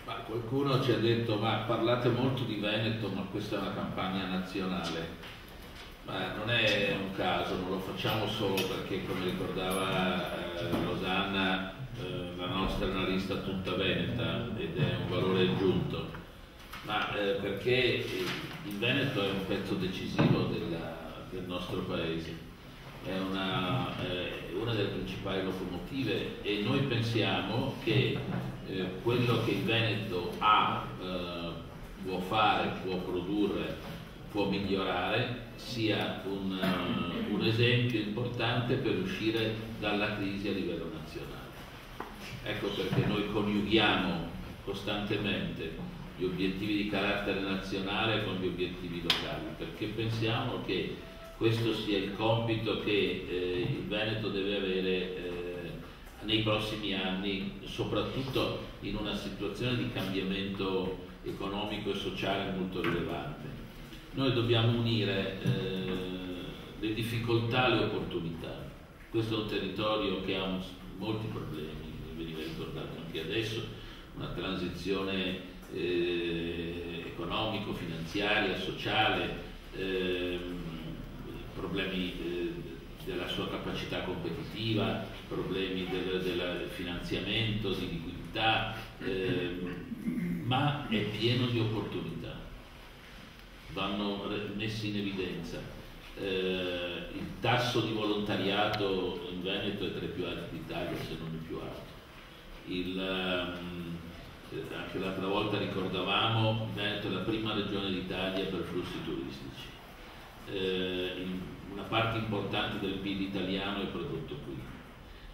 Ma qualcuno ci ha detto: ma parlate molto di Veneto, ma questa è una campagna nazionale. Ma non è un caso, non lo facciamo solo perché, come ricordava Rosanna, la nostra è una lista tutta veneta ed è un valore aggiunto, ma perché il Veneto è un pezzo decisivo del nostro paese, è una delle principali locomotive, e noi pensiamo che quello che il Veneto ha, può fare, può produrre, può migliorare, sia un esempio importante per uscire dalla crisi a livello nazionale. Ecco perché noi coniughiamo costantemente gli obiettivi di carattere nazionale con gli obiettivi locali, perché pensiamo che questo sia il compito che il Veneto deve avere nei prossimi anni, soprattutto in una situazione di cambiamento economico e sociale molto rilevante. Noi dobbiamo unire le difficoltà alle opportunità. Questo è un territorio che ha molti problemi, veniva ricordato anche adesso, una transizione economico-finanziaria, sociale, problemi della sua capacità competitiva, problemi del finanziamento, di liquidità, ma è pieno di opportunità, vanno messi in evidenza. Il tasso di volontariato in Veneto è tra i più alti d'Italia, se non il più alto. Anche l'altra volta ricordavamo, il Veneto è la prima regione d'Italia per flussi turistici. Una parte importante del PIL italiano è prodotto qui.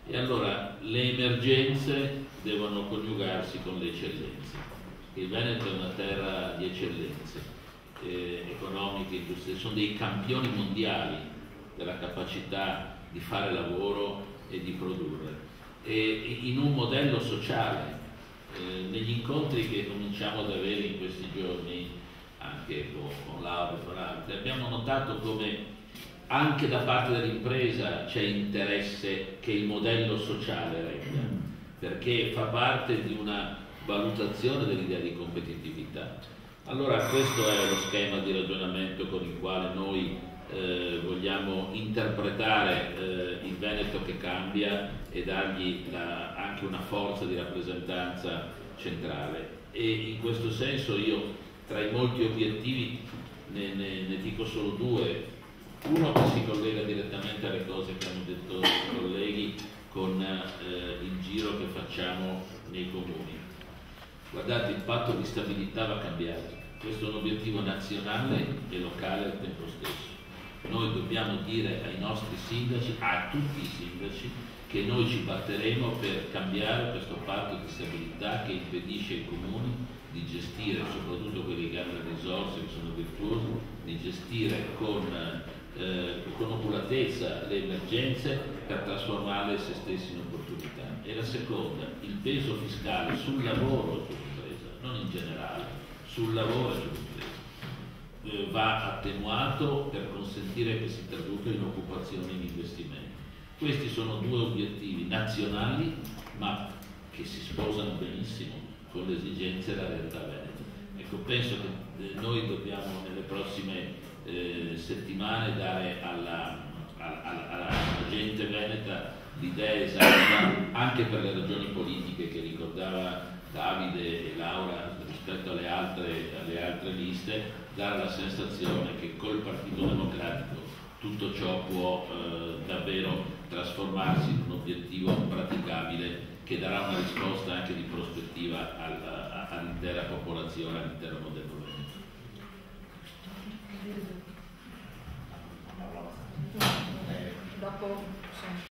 E allora le emergenze devono coniugarsi con le eccellenze. Il Veneto è una terra di eccellenze economiche, industriali, sono dei campioni mondiali della capacità di fare lavoro e di produrre. E in un modello sociale, negli incontri che cominciamo ad avere in questi giorni, anche con Laura e con altri, abbiamo notato come anche da parte dell'impresa c'è interesse che il modello sociale regga, perché fa parte di una valutazione dell'idea di competitività. Allora questo è lo schema di ragionamento con il quale noi vogliamo interpretare il Veneto che cambia e dargli anche una forza di rappresentanza centrale. E in questo senso io, tra i molti obiettivi, ne dico solo due. Uno che si collega direttamente alle cose che hanno detto i colleghi con il giro che facciamo nei comuni. Guardate, il patto di stabilità va cambiato. Questo è un obiettivo nazionale e locale al tempo stesso. Noi dobbiamo dire ai nostri sindaci, a tutti i sindaci, che noi ci batteremo per cambiare questo patto di stabilità che impedisce ai comuni di gestire, soprattutto quelli che hanno le risorse, che sono virtuosi, di gestire con oculatezza le emergenze per trasformarle se stessi in opportunità. E la seconda, il peso fiscale sul lavoro e sull'impresa, non in generale, sul lavoro e sull'impresa, va attenuato per consentire che si traduca in occupazione e in investimenti. Questi sono due obiettivi nazionali, ma che si sposano benissimo con le esigenze della realtà veneta. Ecco, penso che noi dobbiamo nelle prossime settimane dare alla gente veneta l'idea esatta, anche per le ragioni politiche che ricordava Davide e Laura rispetto alle altre liste, dare la sensazione che col Partito Democratico tutto ciò può davvero trasformarsi in un obiettivo praticabile che darà una risposta anche di prospettiva all'intera popolazione, all'intero modello veneto. Dopo